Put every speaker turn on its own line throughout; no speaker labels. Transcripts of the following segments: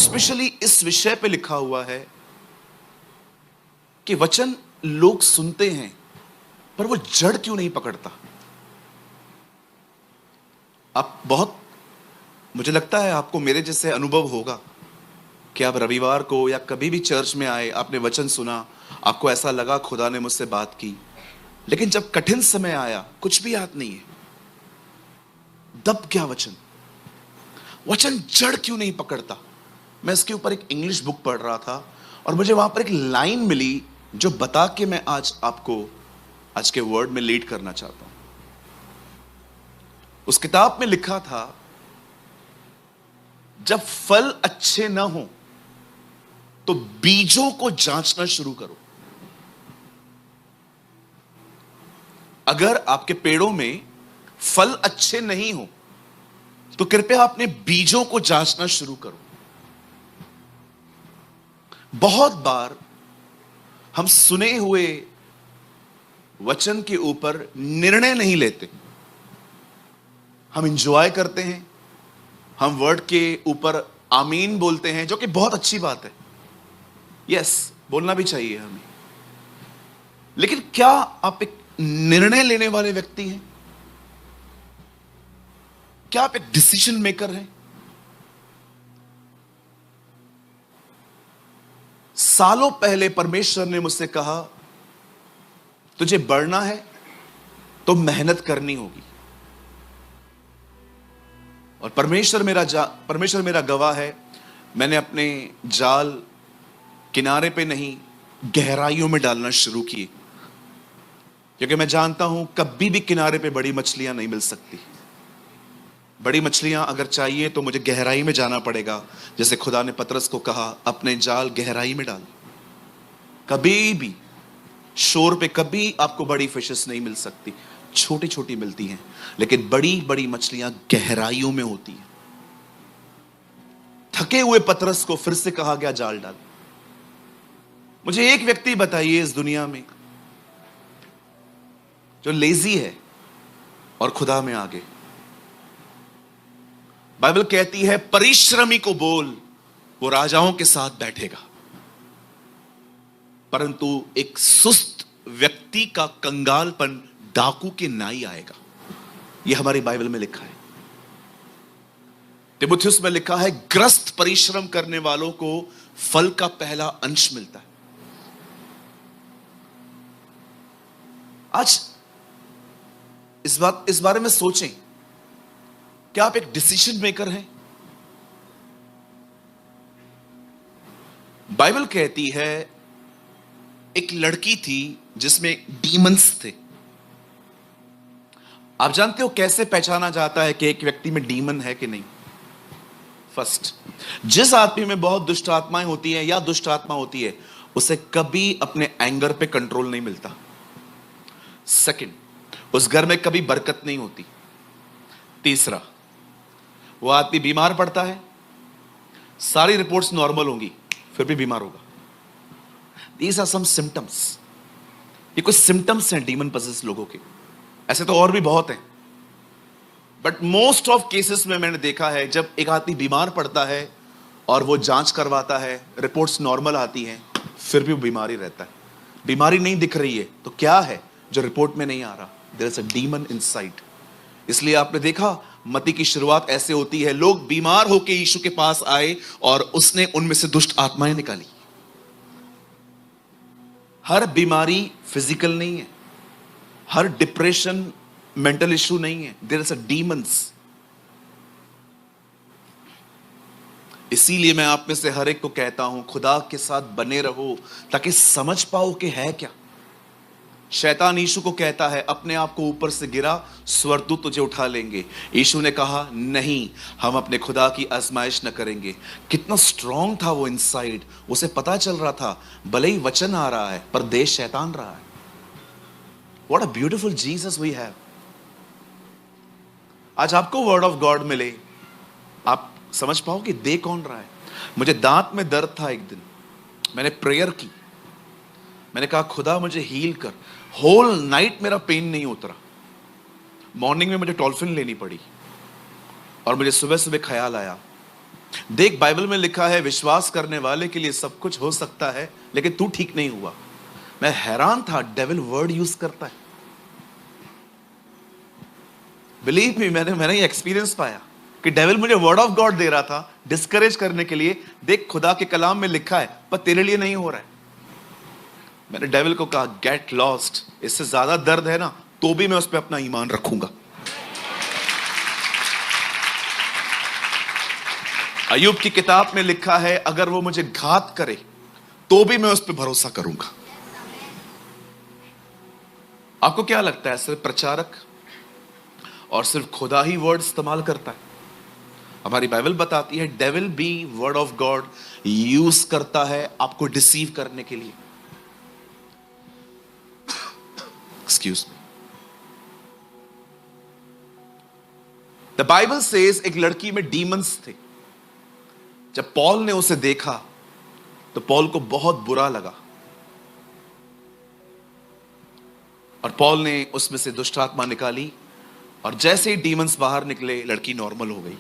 Specially इस विषय पे लिखा हुआ है कि वचन लोग सुनते हैं पर वो जड़ क्यों नहीं पकड़ता। आप बहुत, मुझे लगता है आपको मेरे जैसे अनुभव होगा कि आप रविवार को या कभी भी चर्च में आए, आपने वचन सुना, आपको ऐसा लगा खुदा ने मुझसे बात की, लेकिन जब कठिन समय आया कुछ भी याद नहीं है, दब क्या वचन, वचन जड़ क्यों नहीं पकड़ता। मैं इसके ऊपर एक इंग्लिश बुक पढ़ रहा था और मुझे वहां पर एक लाइन मिली जो बता के मैं आज आपको आज के वर्ड में लीड करना चाहता हूं। उस किताब में लिखा था, जब फल अच्छे ना हो तो बीजों को जांचना शुरू करो। अगर आपके पेड़ों में फल अच्छे नहीं हो तो कृपया अपने बीजों को जांचना शुरू करो। बहुत बार हम सुने हुए वचन के ऊपर निर्णय नहीं लेते, हम इंजॉय करते हैं, हम वर्ड के ऊपर आमीन बोलते हैं, जो कि बहुत अच्छी बात है, यस बोलना भी चाहिए हमें, लेकिन क्या आप एक निर्णय लेने वाले व्यक्ति हैं? क्या आप एक डिसीजन मेकर हैं? सालों पहले परमेश्वर ने मुझसे कहा, तुझे बढ़ना है तो मेहनत करनी होगी। और परमेश्वर मेरा गवाह है, मैंने अपने जाल किनारे पे नहीं गहराइयों में डालना शुरू किए, क्योंकि मैं जानता हूं कभी भी किनारे पे बड़ी मछलियां नहीं मिल सकती। बड़ी मछलियां अगर चाहिए तो मुझे गहराई में जाना पड़ेगा, जैसे खुदा ने पतरस को कहा, अपने जाल गहराई में डाल। कभी भी शोर पे कभी आपको बड़ी फिशेस नहीं मिल सकती, छोटी छोटी मिलती हैं, लेकिन बड़ी बड़ी मछलियां गहराइयों में होती हैं। थके हुए पतरस को फिर से कहा गया, जाल डाल। मुझे एक व्यक्ति बताइए इस दुनिया में जो लेजी है और खुदा में आगे। बाइबल कहती है, परिश्रमी को बोल वो राजाओं के साथ बैठेगा, परंतु एक सुस्त व्यक्ति का कंगालपन डाकू के नाई आएगा। यह हमारी बाइबल में लिखा है। तिमुथियुस में लिखा है, ग्रस्त परिश्रम करने वालों को फल का पहला अंश मिलता है। आज इस बारे में सोचें, क्या आप एक डिसीजन मेकर हैं? बाइबल कहती है, एक लड़की थी जिसमें डीमंस थे। आप जानते हो कैसे पहचाना जाता है कि एक व्यक्ति में डीमन है कि नहीं? फर्स्ट, जिस आदमी में बहुत दुष्ट आत्माएं होती हैं या दुष्ट आत्मा होती है, उसे कभी अपने एंगर पे कंट्रोल नहीं मिलता। सेकंड, उस घर में कभी बरकत नहीं होती। तीसरा, वो आदमी बीमार पड़ता है, सारी रिपोर्ट्स नॉर्मल होंगी, फिर भी बीमार होगा। These are some symptoms। ये कुछ सिम्टम्स हैं डीमन पसेस लोगों के। ऐसे तो और भी बहुत हैं, बट मोस्ट ऑफ केसेस में मैंने देखा है, जब एक आदमी बीमार पड़ता है और वो जांच करवाता है, रिपोर्ट्स नॉर्मल आती हैं, फिर भी वो बीमारी रहता है। बीमारी नहीं दिख रही है तो क्या है जो रिपोर्ट में नहीं आ रहा? There is a demon inside. इसलिए आपने देखा, मत्ती की शुरुआत ऐसे होती है, लोग बीमार होकर यीशु के पास आए और उसने उनमें से दुष्ट आत्माएं निकाली। हर बीमारी फिजिकल नहीं है, हर डिप्रेशन मेंटल इश्यू नहीं है, देयर इज अ डीमंस। इसीलिए मैं आप में से हर एक को कहता हूं, खुदा के साथ बने रहो ताकि समझ पाओ कि है क्या। शैतान यीशु को कहता है, अपने आप को ऊपर से गिरा, स्वर्गदूत तुझे उठा लेंगे। यीशु ने कहा, नहीं, हम अपने खुदा की आजमाइश न करेंगे। कितना स्ट्रांग था वो इनसाइड, उसे पता चल रहा था, भले ही वचन आ रहा है पर देश शैतान रहा है। What a beautiful Jesus we have. आज आपको वर्ड ऑफ गॉड मिले, आप समझ पाओ कि दे कौन रहा है। मुझे दांत में दर्द था, एक दिन मैंने प्रेयर की, मैंने कहा, खुदा मुझे हील कर। होल नाइट मेरा पेन नहीं उतरा। मॉर्निंग में मुझे टॉल्फिन लेनी पड़ी और मुझे सुबह सुबह ख्याल आया, देख, बाइबल में लिखा है विश्वास करने वाले के लिए सब कुछ हो सकता है, लेकिन तू ठीक नहीं हुआ। मैं हैरान था, डेविल वर्ड यूज करता है। बिलीव मी, मैंने ये एक्सपीरियंस पाया कि डेविल मुझे वर्ड ऑफ गॉड दे रहा था डिस्करेज करने के लिए। देख, खुदा के कलाम में लिखा है, पर तेरे लिए नहीं हो रहा है। मैंने डेविल को कहा, गेट लॉस्ट, इससे ज्यादा दर्द है ना, तो भी मैं उस पर अपना ईमान रखूंगा। अय्यूब की किताब में लिखा है, अगर वो मुझे घात करे तो भी मैं उस पर भरोसा करूंगा। आपको क्या लगता है, सिर्फ प्रचारक और सिर्फ खुदा ही वर्ड इस्तेमाल करता है? हमारी बाइबल बताती है डेविल भी वर्ड ऑफ गॉड यूज करता है आपको डिसीव करने के लिए। Excuse me. The Bible says एक लड़की में डीमंस थे। जब पॉल ने उसे देखा तो पॉल को बहुत बुरा लगा और पॉल ने उसमें से दुष्ट आत्मा निकाली, और जैसे ही डीमंस बाहर निकले लड़की नॉर्मल हो गई।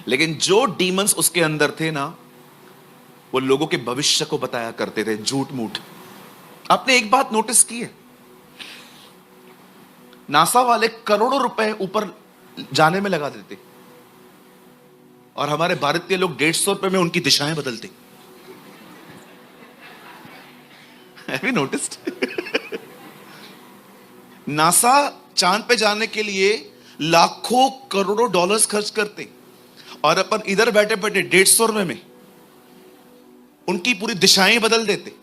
लेकिन जो डीमंस उसके अंदर थे ना, वो लोगों के भविष्य को बताया करते थे, झूठ मूठ। आपने एक बात नोटिस की है, नासा वाले करोड़ों रुपए ऊपर जाने में लगा देते और हमारे भारतीय लोग 150 रुपए में उनकी दिशाएं बदलते। Have you noticed? नासा चांद पे जाने के लिए लाखों करोड़ों डॉलर्स खर्च करते और अपन इधर बैठे बैठे 150 रुपए में उनकी पूरी दिशाएं बदल देते।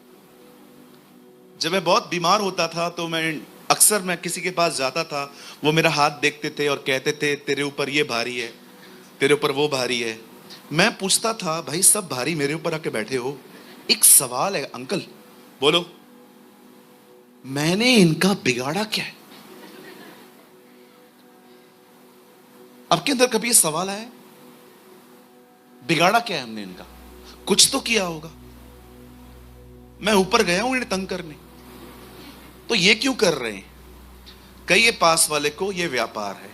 जब मैं बहुत बीमार होता था तो मैं किसी के पास जाता था, वो मेरा हाथ देखते थे और कहते थे तेरे ऊपर ये भारी है, तेरे ऊपर वो भारी है। मैं पूछता था, भाई सब भारी मेरे ऊपर आके बैठे हो, एक सवाल है अंकल, बोलो मैंने इनका बिगाड़ा क्या है? आपके अंदर कभी ये सवाल आया, बिगाड़ा क्या है हमने इनका? कुछ तो किया होगा। मैं ऊपर गया हूं इन्हें तंग करने, तो ये क्यों कर रहे हैं? कहिए पास वाले को, ये व्यापार है।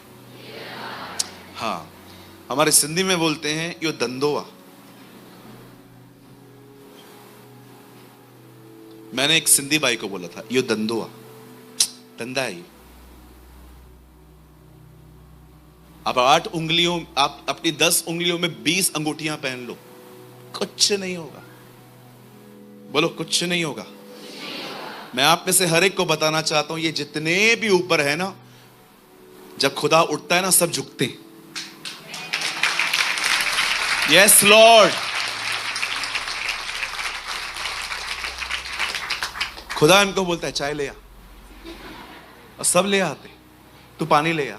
हाँ, हमारे सिंधी में बोलते हैं यो धंधोआ। मैंने एक सिंधी भाई को बोला था, यो धंधोआ, धंधा है ये। आप 8 उंगलियों, आप अपनी 10 उंगलियों में 20 अंगूठियां पहन लो, कुछ नहीं होगा। बोलो कुछ नहीं होगा। मैं आप में से हर एक को बताना चाहता हूं, ये जितने भी ऊपर है ना, जब खुदा उठता है ना, सब झुकते हैं। Yes Lord. खुदा इनको बोलता है चाय ले आ, और सब ले आते। तू पानी ले आ,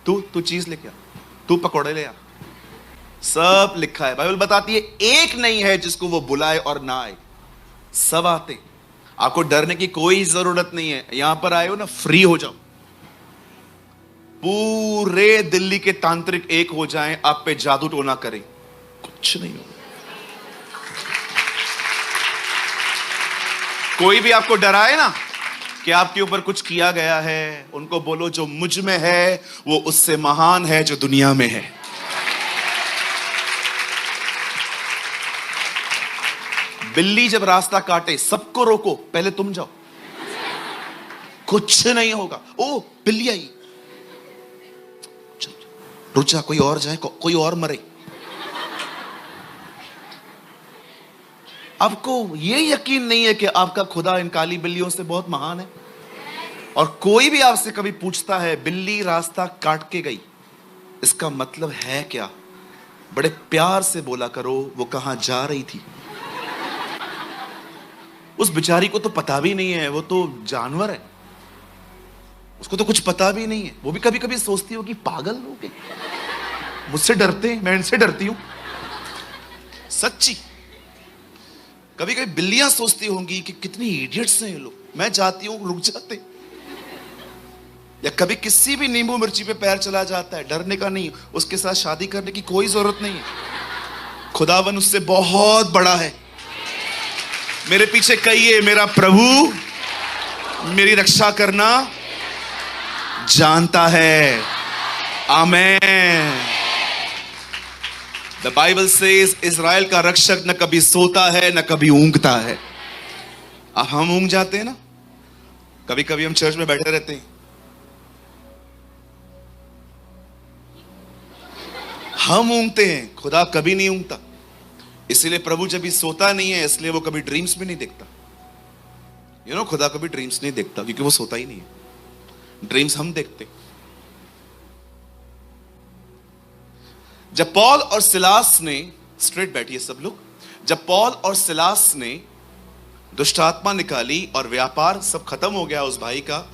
तू चीज लेके आ, तू पकौड़े ले आ। सब लिखा है, बाइबल बताती है एक नहीं है जिसको वो बुलाए और ना आए, सब आते। आपको डरने की कोई जरूरत नहीं है। यहां पर आए हो ना, फ्री हो जाओ। पूरे दिल्ली के तांत्रिक एक हो जाएं, आप पे जादू टोना करें, कुछ नहीं होगा। कोई भी आपको डराए ना कि आपके ऊपर कुछ किया गया है, उनको बोलो जो मुझ में है वो उससे महान है जो दुनिया में है। बिल्ली जब रास्ता काटे, सबको रोको, पहले तुम जाओ, कुछ नहीं होगा। ओ बिल्ली आई, रुक जा, कोई और जाए, कोई और मरे। आपको ये यकीन नहीं है कि आपका खुदा इन काली बिल्लियों से बहुत महान है? और कोई भी आपसे कभी पूछता है बिल्ली रास्ता काट के गई, इसका मतलब है क्या? बड़े प्यार से बोला करो वो कहां जा रही थी। उस बेचारी को तो पता भी नहीं है, वो तो जानवर है, उसको तो कुछ पता भी नहीं है। वो भी कभी कभी सोचती हो कि पागल लोग मुझसे डरते हैं, मैं इनसे डरती हूं। सच्ची, कभी कभी बिल्लियां सोचती होंगी कि कितनी इडियट्स हैं ये लोग, मैं जाती हूं रुक जाते। या कभी किसी भी नींबू मिर्ची पे पैर चला जाता है, डरने का नहीं, उसके साथ शादी करने की कोई जरूरत नहीं है। खुदावन उससे बहुत बड़ा है। मेरे पीछे कहिए, मेरा प्रभु मेरी रक्षा करना जानता है। आमेन। द बाइबल सेज इजराइल का रक्षक न कभी सोता है न कभी ऊँघता है। अब हम ऊँघ जाते हैं ना, कभी कभी हम चर्च में बैठे रहते हैं, हम ऊँघते हैं, खुदा कभी नहीं ऊँघता। इसीलिए प्रभु जब भी सोता नहीं है, इसलिए वो कभी ड्रीम्स भी नहीं देखता। खुदा कभी ड्रीम्स नहीं देखता क्योंकि वो सोता ही नहीं है। ड्रीम्स हम देखते। जब पॉल और सिलास ने, स्ट्रेट बैठिए सब लोग, जब पॉल और सिलास ने दुष्ट आत्मा निकाली और व्यापार सब खत्म हो गया उस भाई का,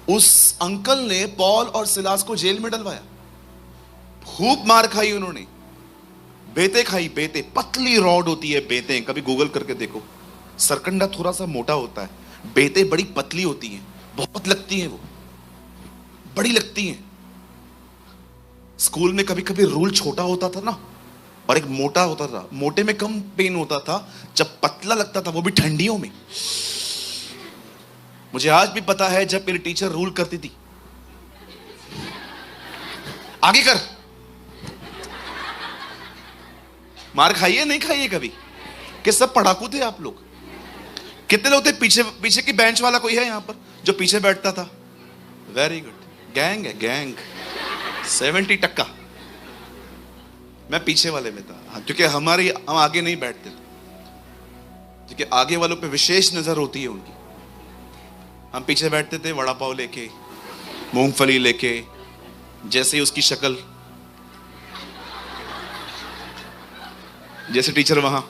उस अंकल ने पॉल और सिलास को जेल में डलवाया। खूब मार खाई उन्होंने, बेते खाई, बेते, पतली रॉड होती है बेते, कभी गूगल करके देखो। सरकंडा थोड़ा सा मोटा होता है, बेते बड़ी पतली होती हैं, बहुत लगती हैं, वो बड़ी लगती हैं। स्कूल में कभी कभी रूल छोटा होता था ना, और एक मोटा होता था, मोटे में कम पेन होता था, जब पतला लगता था वो भी ठंडियों में। मुझे आज भी पता है जब मेरी टीचर रूल करती थी, आगे कर, मार खाइए नहीं खाइए कभी? कि सब पढ़ाकू थे आप लोग? कितने लोग थे पीछे, पीछे की बेंच वाला कोई है यहां पर जो पीछे बैठता था? वेरी गुड, गैंग है गैंग, 70%। मैं पीछे वाले में था, क्योंकि हम आगे नहीं बैठते थे, क्योंकि आगे वालों पे विशेष नजर होती है उनकी। हम पीछे बैठते थे, वड़ा पाव लेके, मूंगफली लेके, जैसे ही उसकी शक्ल, जैसे टीचर वहां,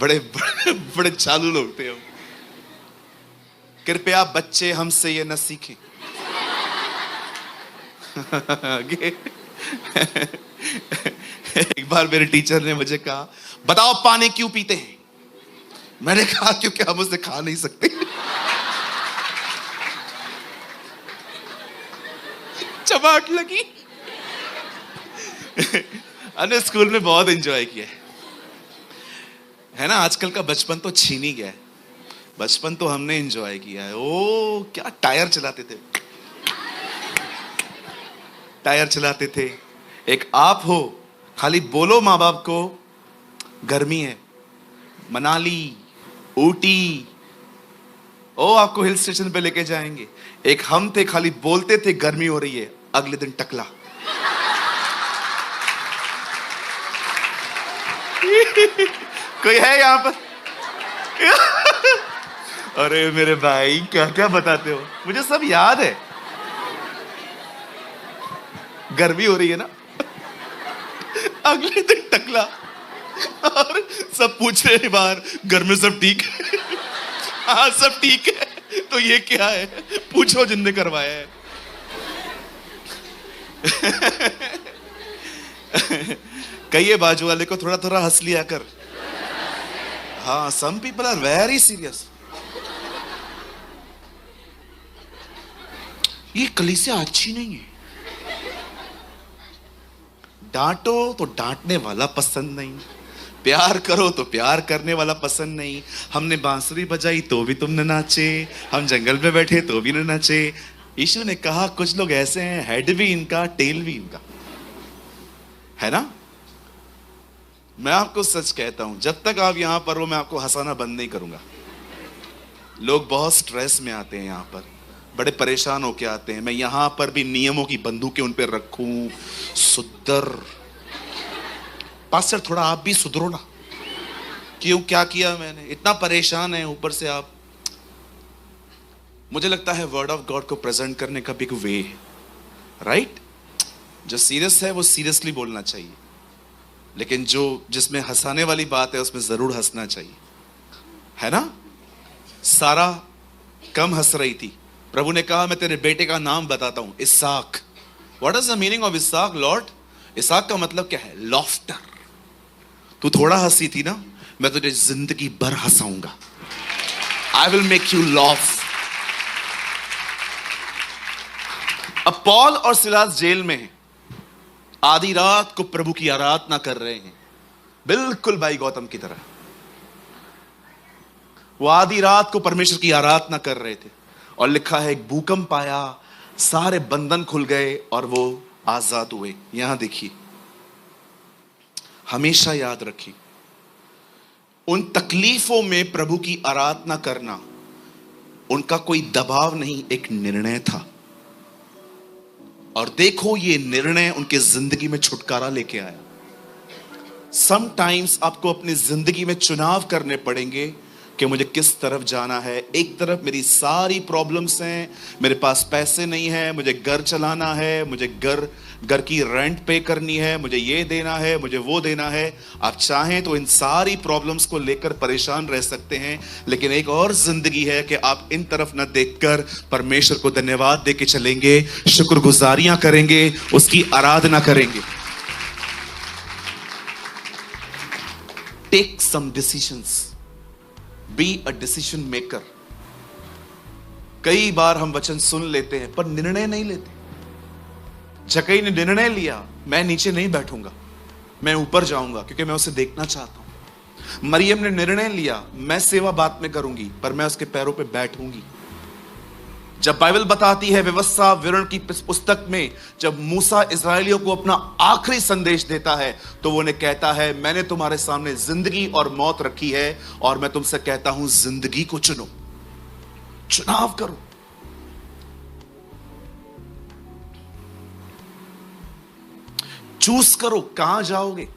बड़े बड़े, बड़े चालू लोग थे हम। कृपया बच्चे हमसे ये न सीखें। एक बार मेरे टीचर ने मुझे कहा, बताओ पानी क्यों पीते हैं? मैंने कहा क्योंकि हम उसे खा नहीं सकते। चमाट लगी। अने स्कूल में बहुत एंजॉय किया है ना। आजकल का बचपन तो छीन ही गया है, बचपन तो हमने एंजॉय किया है। ओ क्या टायर चलाते थे, टायर चलाते थे। एक आप हो, खाली बोलो माँ बाप को गर्मी है, मनाली, ऊटी, ओ आपको हिल स्टेशन पे लेके जाएंगे। एक हम थे, खाली बोलते थे गर्मी हो रही है, अगले दिन टकला। कोई है यहां पर? अरे मेरे भाई क्या क्या बताते हो, मुझे सब याद है। गर्मी हो रही है ना, अगले दिन टकला, और सब पूछ रहे हैं बाहर, घर में सब ठीक है? हाँ सब ठीक है। तो ये क्या है, पूछो जिनने करवाया है। कहिए बाजू वाले को थोड़ा थोड़ा हंस लिया कर। हाँ, some people are very serious. ये कलीसिया अच्छी नहीं है। डांटो तो डांटने वाला पसंद नहीं, प्यार करो तो प्यार करने वाला पसंद नहीं। हमने बांसुरी बजाई तो भी तुम न नाचे, हम जंगल में बैठे तो भी न नाचे। यीशु ने कहा कुछ लोग ऐसे हैं, हेड भी इनका टेल भी इनका, है ना। मैं आपको सच कहता हूं, जब तक आप यहां पर हो मैं आपको हंसाना बंद नहीं करूंगा। लोग बहुत स्ट्रेस में आते हैं यहां पर, बड़े परेशान होके आते हैं। मैं यहां पर भी नियमों की बंदूकें उन पर रखूं, सुधर। पास्टर थोड़ा आप भी सुधरो ना, क्यों, क्या किया मैंने, इतना परेशान है ऊपर से आप। मुझे लगता है वर्ड ऑफ गॉड को प्रेजेंट करने का भी एक वे है, राइट। जो सीरियस है वो सीरियसली बोलना चाहिए, लेकिन जो जिसमें हंसाने वाली बात है उसमें जरूर हंसना चाहिए, है ना। सारा कम हंस रही थी, प्रभु ने कहा मैं तेरे बेटे का नाम बताता हूं, इसहाक। What is the meaning of Isaac lord? इसहाक का मतलब क्या है? लॉफ्टर। तू थोड़ा हंसी थी ना, मैं तुझे जिंदगी भर हंसाऊंगा। I will make you laugh. अब पॉल और सिलास जेल में हैं, आधी रात को प्रभु की आराधना कर रहे हैं, बिल्कुल भाई गौतम की तरह। वो आधी रात को परमेश्वर की आराधना कर रहे थे, और लिखा है एक भूकंप आया, सारे बंधन खुल गए और वो आजाद हुए। यहां देखिए, हमेशा याद रखिए, उन तकलीफों में प्रभु की आराधना करना उनका कोई दबाव नहीं, एक निर्णय था। और देखो, ये निर्णय उनके जिंदगी में छुटकारा लेके आया। समटाइम्स आपको अपनी जिंदगी में चुनाव करने पड़ेंगे कि मुझे किस तरफ जाना है। एक तरफ मेरी सारी प्रॉब्लम्स हैं, मेरे पास पैसे नहीं है, मुझे घर चलाना है, मुझे घर की रेंट पे करनी है, मुझे ये देना है, मुझे वो देना है। आप चाहें तो इन सारी प्रॉब्लम्स को लेकर परेशान रह सकते हैं, लेकिन एक और जिंदगी है कि आप इन तरफ न देखकर परमेश्वर को धन्यवाद देके चलेंगे, शुक्रगुजारियां करेंगे, उसकी आराधना करेंगे। Take some decisions, be a decision maker. कई बार हम वचन सुन लेते हैं पर निर्णय नहीं लेते। जक्कई ने निर्णय लिया, मैं नीचे नहीं बैठूंगा, मैं ऊपर जाऊंगा क्योंकि मैं उसे देखना चाहता हूं। मरियम ने निर्णय लिया, मैं सेवा बात में करूंगी पर मैं उसके पैरों पे बैठूंगी। जब बाइबल बताती है व्यवस्था विवरण की पुस्तक में, जब मूसा इस्राएलियों को अपना आखिरी संदेश देता है तो वो उन्हें कहता है, मैंने तुम्हारे सामने जिंदगी और मौत रखी है और मैं तुमसे कहता हूं जिंदगी को चुनो, चुनाव करो। चूज करो कहां जाओगे।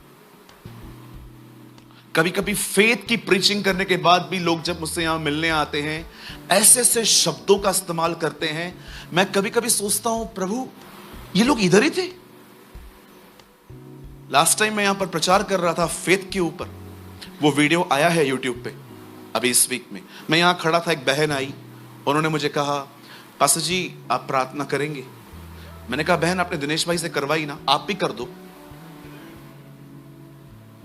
कभी कभी फेथ की प्रीचिंग करने के बाद भी लोग जब मुझसे यहां मिलने आते हैं, ऐसे ऐसे शब्दों का इस्तेमाल करते हैं, मैं कभी कभी सोचता हूं, प्रभु ये लोग इधर ही थे। लास्ट टाइम मैं यहां पर प्रचार कर रहा था फेथ के ऊपर, वो वीडियो आया है यूट्यूब पे अभी इस वीक में। मैं यहां खड़ा था, एक बहन आई, उन्होंने मुझे कहा, पास्टर जी आप प्रार्थना करेंगे? मैंने कहा बहन आपने दिनेश भाई से करवाई ना, आप भी कर दो।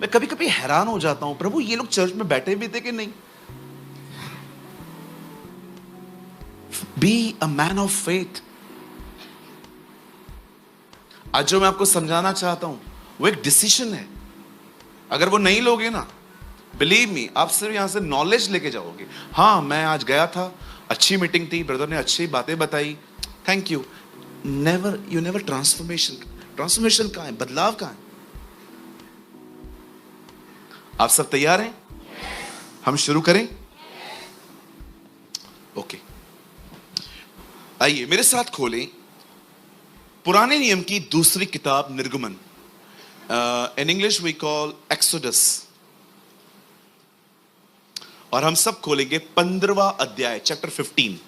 मैं कभी कभी हैरान हो जाता हूं, प्रभु ये लोग चर्च में बैठे भी थे कि नहीं? Be a man of faith. आज जो मैं आपको समझाना चाहता हूं वो एक डिसीजन है। अगर वो नहीं लोगे ना, बिलीव मी, आप सिर्फ यहां से नॉलेज लेके जाओगे। हाँ मैं आज गया था, अच्छी मीटिंग थी, ब्रदर ने अच्छी बातें बताई, thank you. You never transformation कहां है, बदलाव कहां है? आप सब तैयार हैं? हम शुरू करें? ओके, आइए मेरे साथ खोलें पुराने नियम की दूसरी किताब निर्गमन। In English we call Exodus. और हम सब खोलेंगे 15वां अध्याय, चैप्टर 15।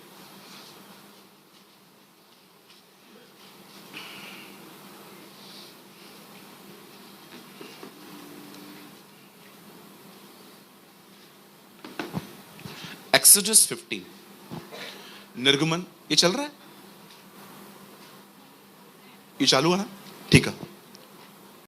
एक्सोडस 15, निर्गमन। ये चल रहा है, ये चालू है ना? ठीक है।